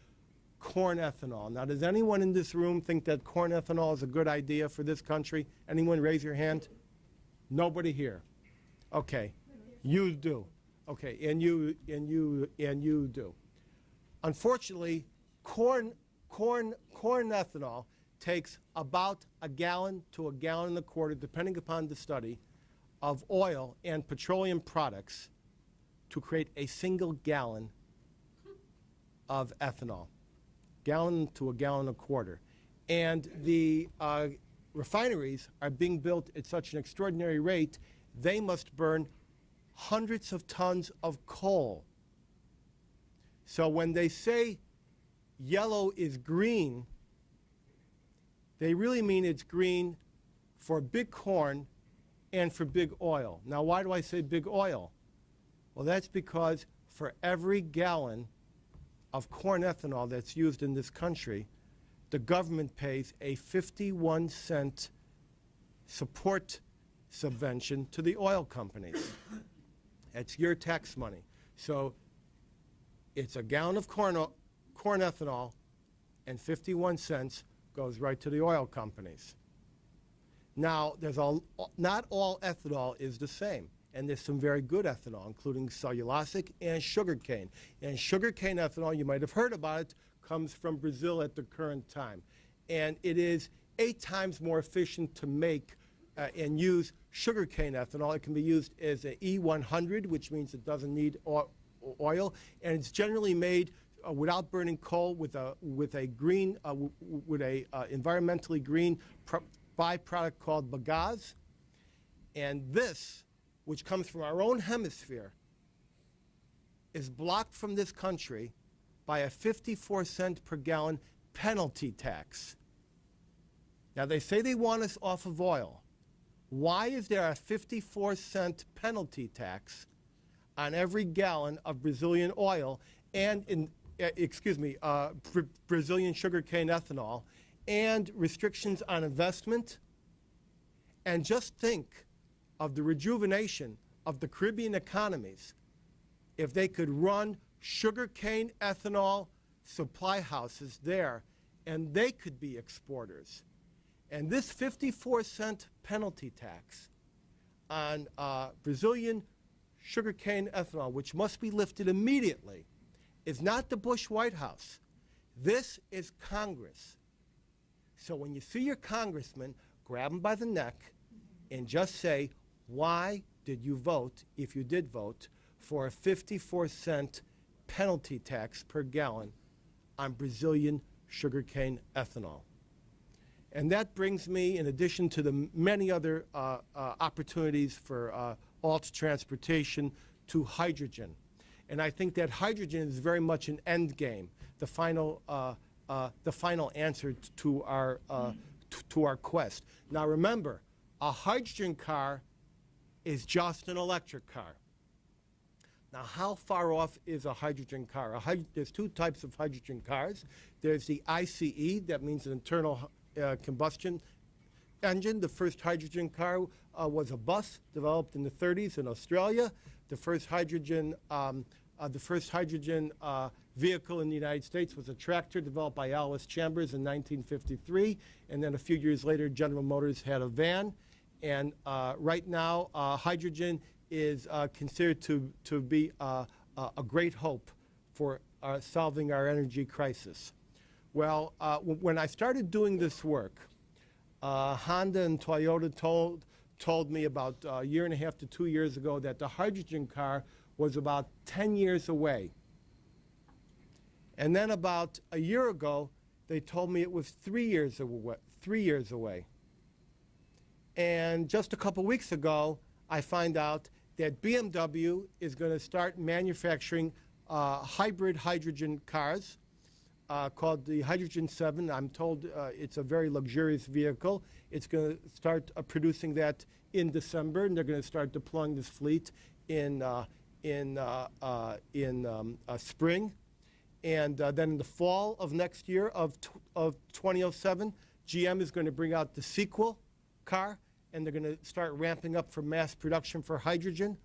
corn ethanol. Now, does anyone in this room think that corn ethanol is a good idea for this country? Anyone raise your hand? Nobody here. Okay, you do. Okay, and you do. Unfortunately, corn ethanol takes about a gallon to a gallon and a quarter, depending upon the study, of oil and petroleum products to create a single gallon of ethanol. Gallon to a gallon and a quarter. And the refineries are being built at such an extraordinary rate, they must burn hundreds of tons of coal. So when they say yellow is green, they really mean it's green for big corn and for big oil. Now, why do I say big oil? Well, that's because for every gallon of corn ethanol that's used in this country, the government pays a 51-cent support subvention to the oil companies. That's your tax money. So it's a gallon of corn ethanol, and 51 cents goes right to the oil companies. Now, not all ethanol is the same. And there's some very good ethanol, including cellulosic and sugarcane. And sugarcane ethanol, you might have heard about it, comes from Brazil at the current time. And it is 8 times more efficient to make and use sugarcane ethanol. It can be used as an E100, which means it doesn't need oil. And it's generally made without burning coal with a environmentally green byproduct called bagasse. And this, which comes from our own hemisphere, is blocked from this country by a 54-cent per gallon penalty tax. Now, they say they want us off of oil. Why is there a 54-cent penalty tax on every gallon of Brazilian oil and, Brazilian sugarcane ethanol, and restrictions on investment? And just think of the rejuvenation of the Caribbean economies if they could run sugarcane ethanol supply houses there, and they could be exporters. And this 54-cent penalty tax on Brazilian sugarcane ethanol, which must be lifted immediately, is not the Bush White House. This is Congress. So when you see your congressman, grab him by the neck and just say, why did you vote, if you did vote, for a 54-cent penalty tax per gallon on Brazilian sugarcane ethanol? And that brings me, in addition to the many other opportunities for alt transportation, to hydrogen. And I think that hydrogen is very much an end game, the final answer to our quest. Now remember, a hydrogen car is just an electric car. Now, how far off is a hydrogen car? There's two types of hydrogen cars. There's the ICE, that means an internal combustion engine. The first hydrogen car was a bus developed in the 30s in Australia. The first hydrogen vehicle in the United States was a tractor developed by Alice Chambers in 1953. And then a few years later, General Motors had a van. And right now, hydrogen is considered to be a great hope for solving our energy crisis. Well, when I started doing this work, Honda and Toyota told me about a year and a half to 2 years ago that the hydrogen car was about 10 years away. And then about a year ago, they told me it was 3 years away. And just a couple weeks ago, I find out that BMW is going to start manufacturing hybrid hydrogen cars called the Hydrogen 7. I'm told it's a very luxurious vehicle. It's going to start producing that in December, and they're going to start deploying this fleet in spring. And then in the fall of next year of 2007, GM is going to bring out the sequel car, and they're going to start ramping up for mass production for hydrogen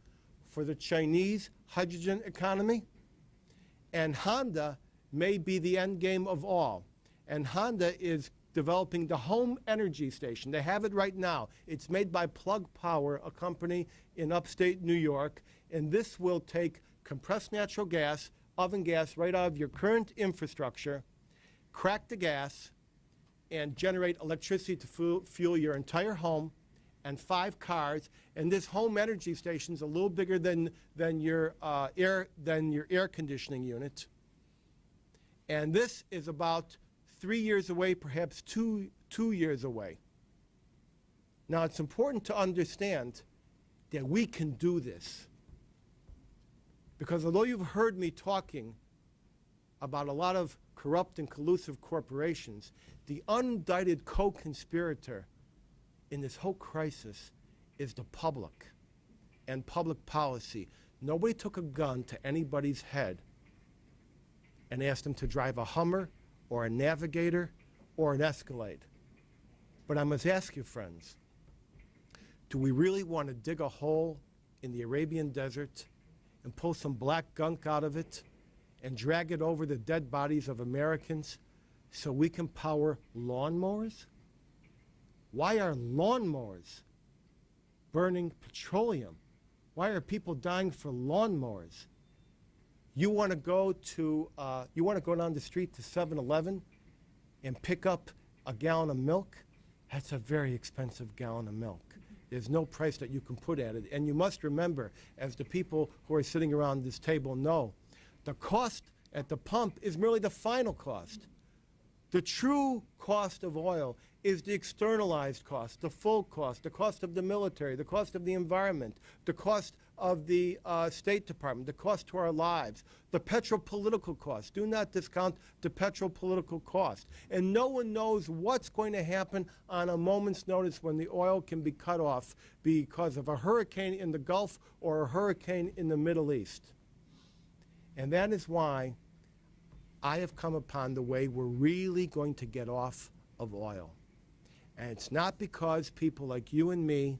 for the Chinese hydrogen economy. And Honda may be the end game of all. And Honda is developing the home energy station. They have it right now. It's made by Plug Power, a company in upstate New York. And this will take compressed natural gas, oven gas, right out of your current infrastructure, crack the gas, and generate electricity to fuel your entire home and 5 cars. And this home energy station is a little bigger than your air conditioning unit. And this is about 3 years away, perhaps two years away. Now, it's important to understand that we can do this. Because although you've heard me talking about a lot of corrupt and collusive corporations, the unindicted co-conspirator in this whole crisis is the public and public policy. Nobody took a gun to anybody's head and asked them to drive a Hummer or a Navigator or an Escalade. But I must ask you, friends, do we really want to dig a hole in the Arabian desert and pull some black gunk out of it and drag it over the dead bodies of Americans so we can power lawnmowers? Why are lawnmowers burning petroleum? Why are people dying for lawnmowers? You want to go down the street to 7-Eleven and pick up a gallon of milk? That's a very expensive gallon of milk. There's no price that you can put at it. And you must remember, as the people who are sitting around this table know, the cost at the pump is merely the final cost. The true cost of oil is the externalized cost, the full cost, the cost of the military, the cost of the environment, the cost of the State Department, the cost to our lives, the petropolitical cost. Do not discount the petropolitical cost. And no one knows what's going to happen on a moment's notice when the oil can be cut off because of a hurricane in the Gulf or a hurricane in the Middle East. And that is why I have come upon the way we're really going to get off of oil. And it's not because people like you and me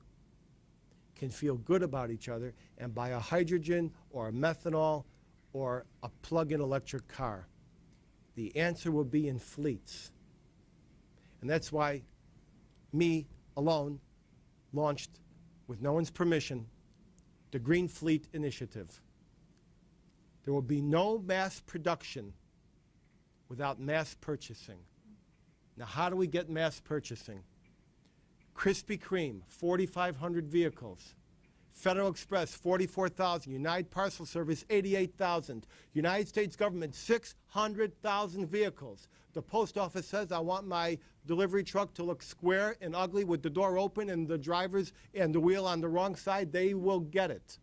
can feel good about each other and buy a hydrogen or a methanol or a plug-in electric car. The answer will be in fleets. And that's why me alone launched, with no one's permission, the Green Fleet Initiative. There will be no mass production without mass purchasing. Now, how do we get mass purchasing? Krispy Kreme, 4,500 vehicles. Federal Express, 44,000. United Parcel Service, 88,000. United States government, 600,000 vehicles. The post office says, I want my delivery truck to look square and ugly with the door open and the drivers and the wheel on the wrong side. They will get it.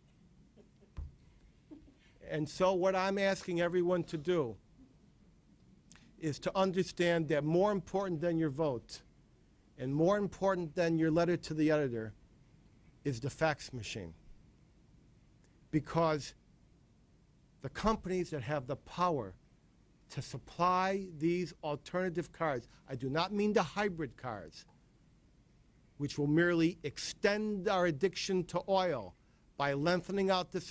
And so what I'm asking everyone to do is to understand that more important than your vote and more important than your letter to the editor is the fax machine. Because the companies that have the power to supply these alternative cars, I do not mean the hybrid cars, which will merely extend our addiction to oil by lengthening out the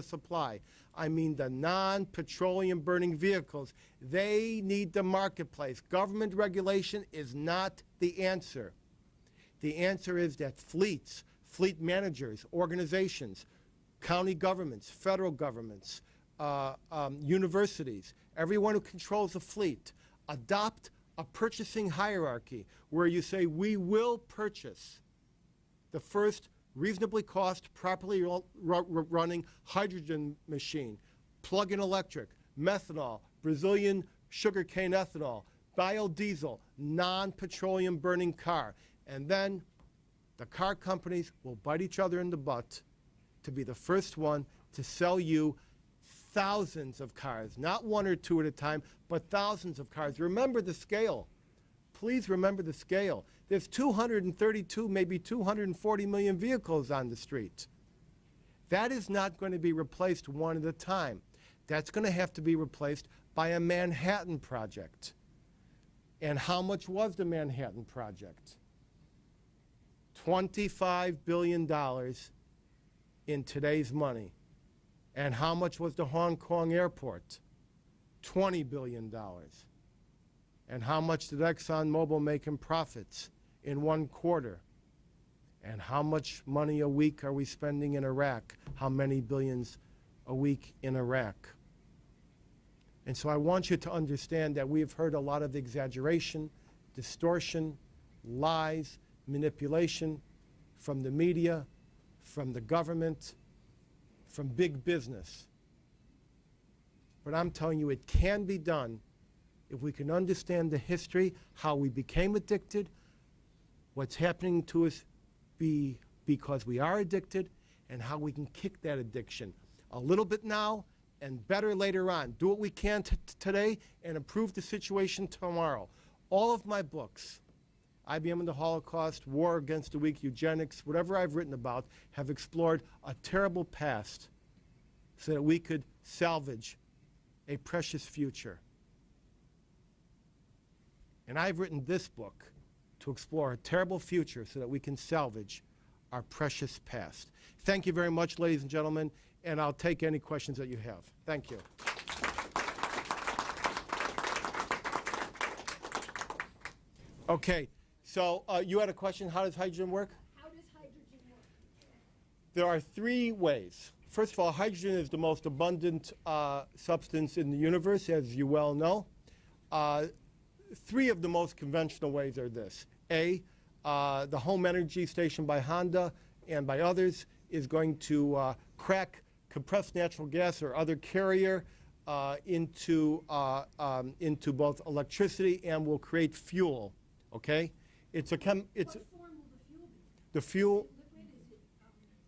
supply. I mean the non-petroleum burning vehicles. They need the marketplace. Government regulation is not the answer. The answer is that fleets, fleet managers, organizations, county governments, federal governments, universities, everyone who controls a fleet, adopt a purchasing hierarchy where you say, we will purchase the first reasonably cost, properly running hydrogen machine, plug-in electric, methanol, Brazilian sugarcane ethanol, biodiesel, non-petroleum burning car. And then the car companies will bite each other in the butt to be the first one to sell you thousands of cars, not one or two at a time, but thousands of cars. Remember the scale. Please remember the scale. There's 232, maybe 240 million vehicles on the street. That is not going to be replaced one at a time. That's going to have to be replaced by a Manhattan Project. And how much was the Manhattan Project? $25 billion in today's money. And how much was the Hong Kong airport? $20 billion. And how much did ExxonMobil make in profits in 1 quarter? And how much money a week are we spending in Iraq? How many billions a week in Iraq? And so I want you to understand that we've heard a lot of exaggeration, distortion, lies, manipulation from the media, from the government, from big business. But I'm telling you, it can be done if we can understand the history, how we became addicted, what's happening to us because we are addicted, and how we can kick that addiction a little bit now and better later on. Do what we can today and improve the situation tomorrow. All of my books, IBM and the Holocaust, War Against the Weak, Eugenics, whatever I've written about, have explored a terrible past so that we could salvage a precious future. And I've written this book to explore a terrible future so that we can salvage our precious past. Thank you very much, ladies and gentlemen, and I'll take any questions that you have. Thank you. Okay, so you had a question, how does hydrogen work? How does hydrogen work? There are 3 ways. First of all, hydrogen is the most abundant substance in the universe, as you well know. 3 of the most conventional ways are this. A, the home energy station by Honda and by others is going to crack compressed natural gas or other carrier into both electricity and will create fuel. Okay, it's a What form will the fuel be? The fuel.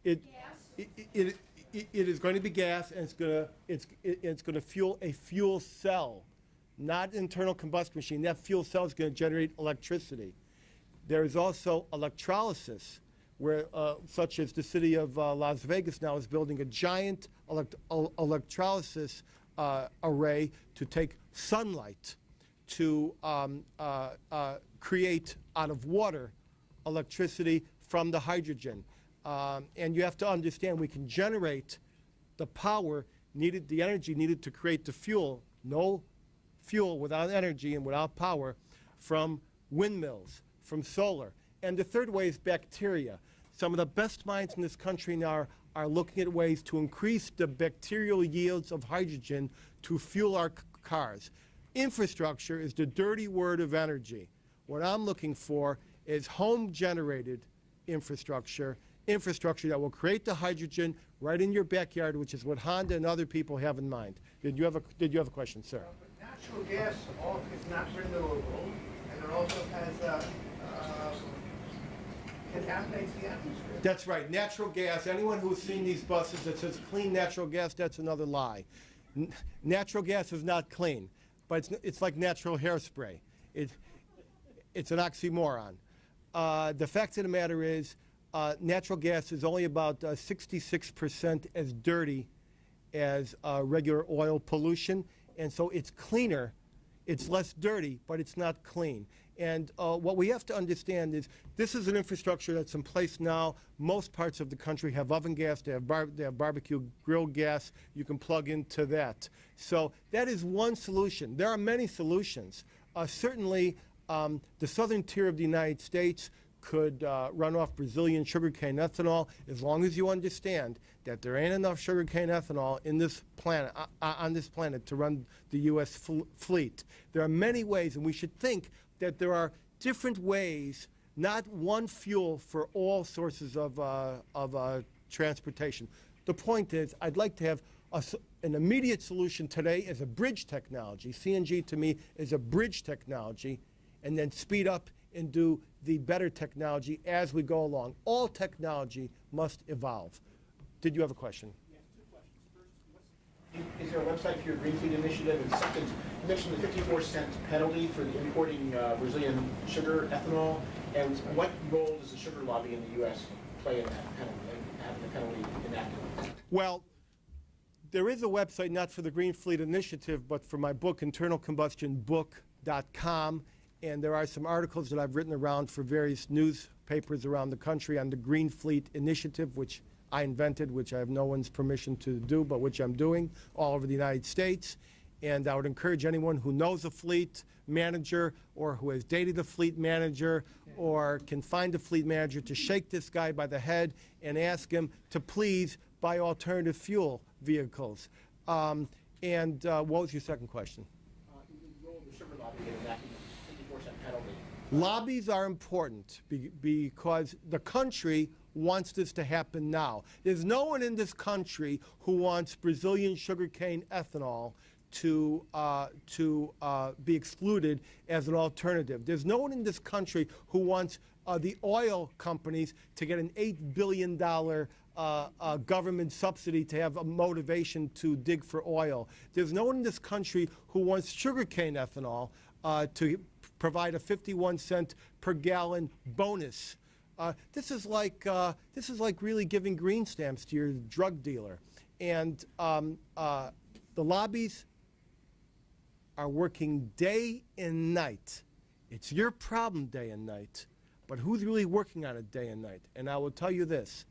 Is it liquid? Is it gas? It is going to be gas, and it's going to fuel a fuel cell, not internal combustion machine. That fuel cell is going to generate electricity. There is also electrolysis, where such as the city of Las Vegas now is building a giant electrolysis array to take sunlight to create out of water electricity from the hydrogen. And you have to understand we can generate the power needed, the energy needed to create the fuel. No fuel without energy and without power from windmills, from solar. And the third way is bacteria. Some of the best minds in this country now are looking at ways to increase the bacterial yields of hydrogen to fuel our cars. Infrastructure is the dirty word of energy. What I'm looking for is home-generated infrastructure that will create the hydrogen right in your backyard, which is what Honda and other people have in mind. Did you have a question, sir? But natural gas is not renewable, and it also has contaminates the atmosphere. That's right. Natural gas. Anyone who's seen these buses that says clean natural gas, that's another lie. Natural gas is not clean, but it's like natural hairspray. It's an oxymoron. The fact of the matter is, natural gas is only about 66% as dirty as regular oil pollution, and so it's cleaner. It's less dirty, but it's not clean. And what we have to understand is this is an infrastructure that's in place now. Most parts of the country have oven gas. They have barbecue grill gas. You can plug into that. So that is one solution. There are many solutions. Certainly, the southern tier of the United States could run off Brazilian sugarcane ethanol, as long as you understand that there ain't enough sugarcane ethanol in this planet, on this planet to run the U.S. fleet. There are many ways, and we should think that there are different ways, not one fuel for all sources of transportation. The point is, I'd like to have an immediate solution today as a bridge technology. CNG to me is a bridge technology, and then speed up and do the better technology as we go along. All technology must evolve. Did you have a question? Yes, two questions. First, is there a website for your Green Fleet initiative? And second, you mentioned the 54-cent penalty for the importing Brazilian sugar, ethanol. And what role does the sugar lobby in the U.S. play in that penalty, having the penalty enacted? Well, there is a website not for the Green Fleet initiative, but for my book, internalcombustionbook.com. And there are some articles that I've written around for various newspapers around the country on the Green Fleet initiative, which I invented, which I have no one's permission to do, but which I'm doing all over the United States. And I would encourage anyone who knows a fleet manager or who has dated a fleet manager or can find a fleet manager to shake this guy by the head and ask him to please buy alternative fuel vehicles. What was your second question? The role of the sugar lobby in enacting the 54-cent penalty. Lobbies are important because the country wants this to happen now. There's no one in this country who wants Brazilian sugarcane ethanol to be excluded as an alternative. There's no one in this country who wants the oil companies to get an $8 billion government subsidy to have a motivation to dig for oil. There's no one in this country who wants sugarcane ethanol to provide a 51-cent per gallon bonus. This is like really giving green stamps to your drug dealer. And the lobbies are working day and night. It's your problem day and night, but who's really working on it day and night? And I will tell you this,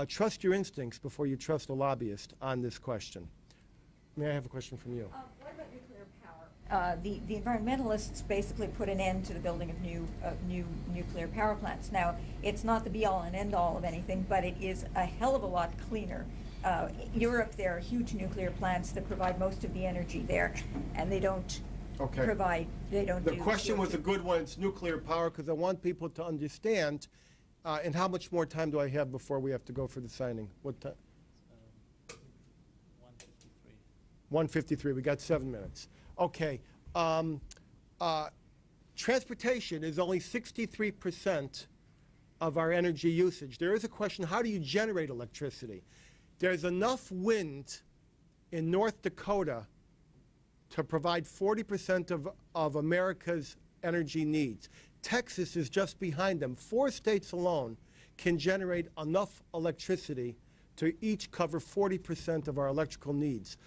trust your instincts before you trust a lobbyist on this question. May I have a question from you? What about nuclear power? The environmentalists basically put an end to the building of new nuclear power plants. Now, it's not the be-all and end-all of anything, but it is a hell of a lot cleaner. Europe, there are huge nuclear plants that provide most of the energy there, and they don't provide, they don't do... The question was a good one. It's nuclear power, because I want people to understand. And how much more time do I have before we have to go for the signing? What time? 1:53. 1:53. We got 7 minutes. Okay. Transportation is only 63% of our energy usage. There is a question, how do you generate electricity? There's enough wind in North Dakota to provide 40% of America's energy needs. Texas is just behind them. 4 states alone can generate enough electricity to each cover 40% of our electrical needs.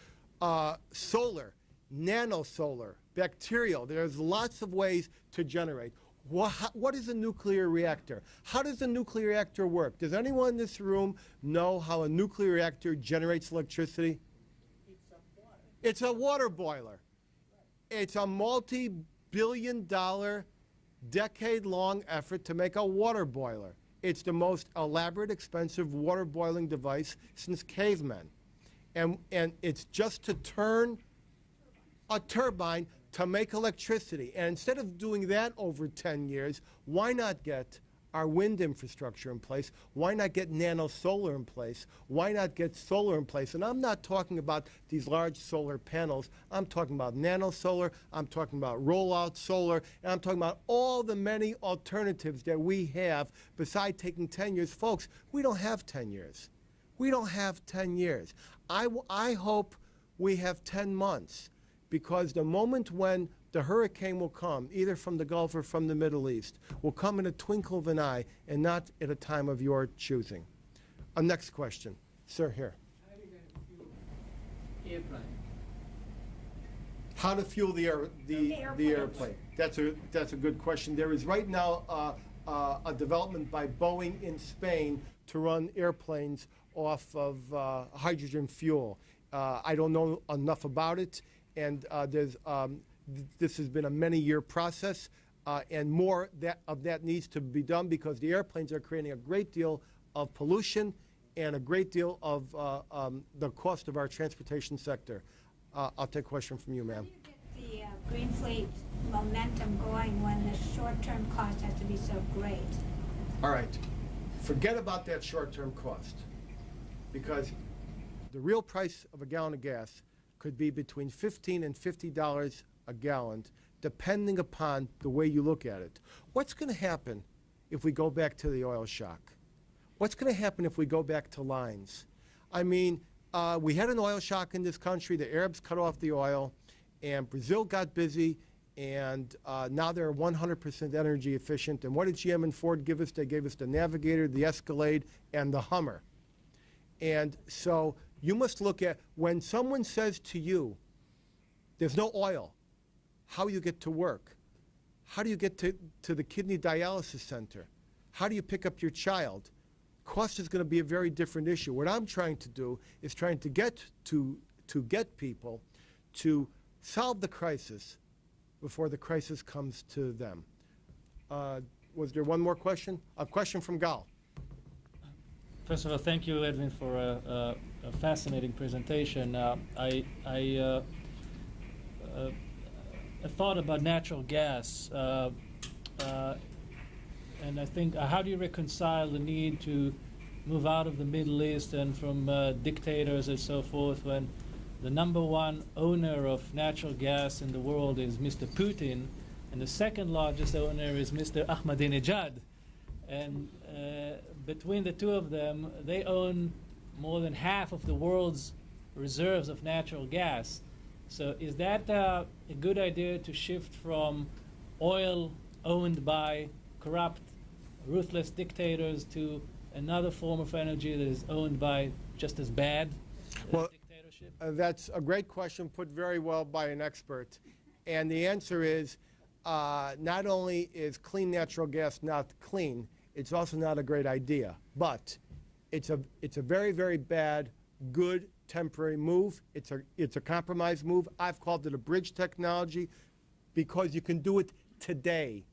Solar, nanosolar, bacterial, there's lots of ways to generate. What is a nuclear reactor? How does a nuclear reactor work? Does anyone in this room know how a nuclear reactor generates electricity? It's a water boiler. It's a multi-billion-dollar, decade-long effort to make a water boiler. It's the most elaborate, expensive water boiling device since cavemen. And it's just to turn a turbine to make electricity. And instead of doing that over 10 years, why not get our wind infrastructure in place? Why not get nano-solar in place? Why not get solar in place? And I'm not talking about these large solar panels. I'm talking about nano-solar. I'm talking about rollout solar. And I'm talking about all the many alternatives that we have besides taking 10 years. Folks, we don't have 10 years. We don't have 10 years. I hope we have 10 months. because the moment when the hurricane will come, either from the Gulf or from the Middle East, will come in a twinkle of an eye and not at a time of your choosing. Next question. Sir, here. How are you going to fuel airplane? How to fuel the airplane? That's a good question. There is right now a development by Boeing in Spain to run airplanes off of hydrogen fuel. I don't know enough about it, and this has been a many-year process, and more of that needs to be done because the airplanes are creating a great deal of pollution and a great deal of the cost of our transportation sector. I'll take a question from you, ma'am. How do you get the green fleet momentum going when the short-term cost has to be so great? All right. Forget about that short-term cost, because the real price of a gallon of gas could be between $15 and $50 a gallon, depending upon the way you look at it. What's going to happen if we go back to the oil shock? What's going to happen if we go back to lines? I mean, we had an oil shock in this country. The Arabs cut off the oil, and Brazil got busy, and now they're 100% energy efficient. And what did GM and Ford give us? They gave us the Navigator, the Escalade, and the Hummer. And so you must look at, when someone says to you, there's no oil, how you get to work? How do you get to the kidney dialysis center? How do you pick up your child? Cost is going to be a very different issue. What I'm trying to do is trying to get people to solve the crisis before the crisis comes to them. Was there one more question? A question from Gal. First of all, thank you, Edwin, for a fascinating presentation. I thought about natural gas, and I think, how do you reconcile the need to move out of the Middle East and from dictators and so forth when the #1 owner of natural gas in the world is Mr. Putin, and the second largest owner is Mr. Ahmadinejad? And between the two of them, they own more than half of the world's reserves of natural gas. So is that a good idea to shift from oil owned by corrupt, ruthless dictators to another form of energy that is owned by just as bad dictatorship? That's a great question put very well by an expert. And the answer is, not only is clean natural gas not clean, it's also not a great idea. But it's a very, very bad, good temporary move. It's a compromise move. I've called it a bridge technology because you can do it today.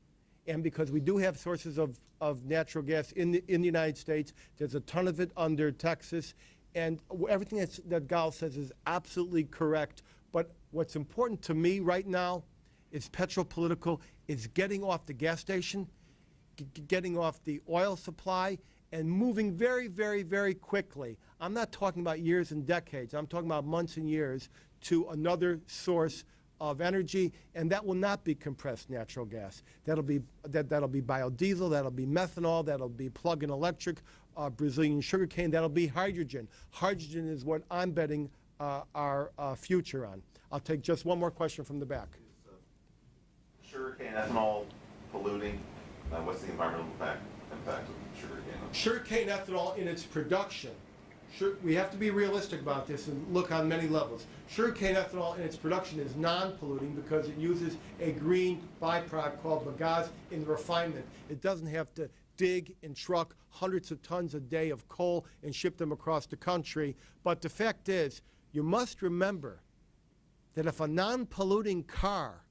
And because we do have sources of natural gas in the United States, there's a ton of it under Texas. And everything that Gal says is absolutely correct. But what's important to me right now is petropolitical, is getting off the gas station, getting off the oil supply, and moving very, very, very quickly. I'm not talking about years and decades. I'm talking about months and years to another source of energy, and that will not be compressed natural gas. That'll be biodiesel, that'll be methanol, that'll be plug-in electric, Brazilian sugarcane, that'll be hydrogen. Hydrogen is what I'm betting our future on. I'll take just one more question from the back. Is sugarcane ethanol polluting? What's the environmental impact of sugarcane? Sugarcane ethanol in its production, we have to be realistic about this and look on many levels. Sugarcane ethanol in its production is non-polluting because it uses a green byproduct called bagasse in the refinement. It doesn't have to dig and truck hundreds of tons a day of coal and ship them across the country. But the fact is, you must remember that if a non-polluting car,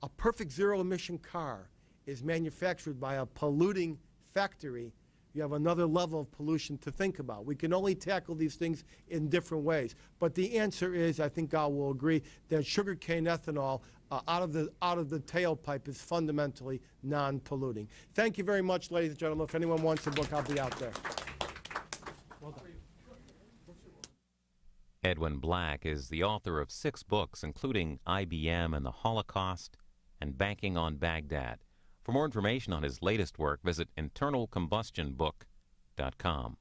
a perfect zero-emission car, is manufactured by a polluting factory, you have another level of pollution to think about. We can only tackle these things in different ways. But the answer is, I think Gal will agree, that sugarcane ethanol out of the tailpipe is fundamentally non-polluting. Thank you very much, ladies and gentlemen. If anyone wants a book, I'll be out there. Well done. Edwin Black is the author of 6 books, including IBM and the Holocaust and Banking on Baghdad. For more information on his latest work, visit internalcombustionbook.com.